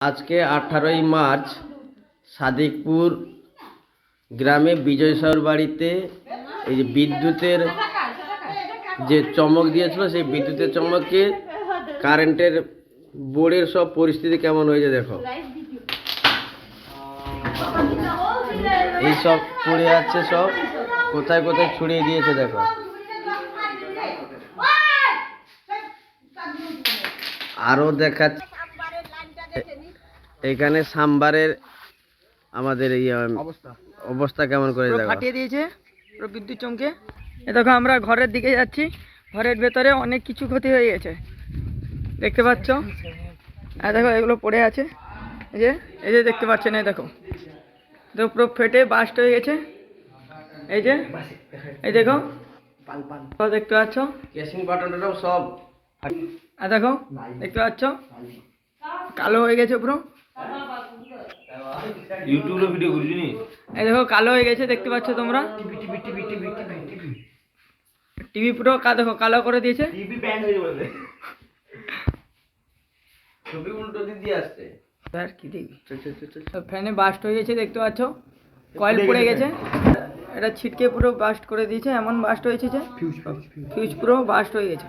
আজকে 18ই মার্চ সাদিকপুর গ্রামে বিজয় সাউর বাড়িতে এই যে বিদ্যুতের যে চমক দিয়েছিল, সেই বিদ্যুতের চমকে কারেন্টের বোর্ডের সব পরিস্থিতি কেমন হয়েছে দেখো। এই সব পড়ে যাচ্ছে, সব কোথায় কোথায় ছড়িয়ে দিয়েছে দেখো। আরো দেখাচ্ছে এখানে সাম্বারের আমাদের এই অবস্থা কেমন করে ফাটিয়ে দিয়েছে পুরো বিদ্যুৎ চমকে। এ দেখো আমরা ঘরের দিকে যাচ্ছি, ঘরের ভেতরে অনেক কিছু ক্ষতি হয়ে গেছে দেখতে পাচ্ছ। আর দেখো এগুলো পড়ে আছে, এই যে দেখতে পাচ্ছেন, এই দেখো পুরো ফেটে বাস্ট হয়ে গেছে। এই দেখো দেখতে পাচ্ছ, কেসিং বাটনটাও সব। আর দেখো দেখতে পাচ্ছ কালো হয়ে গেছে পুরো। ইউটিউবে ভিডিও করছি নি, এই দেখো কালো হয়ে গেছে দেখতে পাচ্ছ তোমরা। টিভি পুরো দেখো কালো করে দিয়েছে। টিভি ব্যান্ড হয়ে যাবে, ছবি উল্টো দিয়ে আসছে। আর কি দেখবি, ফ্যানে বাস্ট হয়ে গেছে দেখতে পাচ্ছ, কয়েল পড়ে গেছে, এটা ছিটকে পুরো বাস্ট করে দিয়েছে। এমন বাস্ট হয়েছে যে ফিউজ পুরো বাস্ট হয়ে গেছে।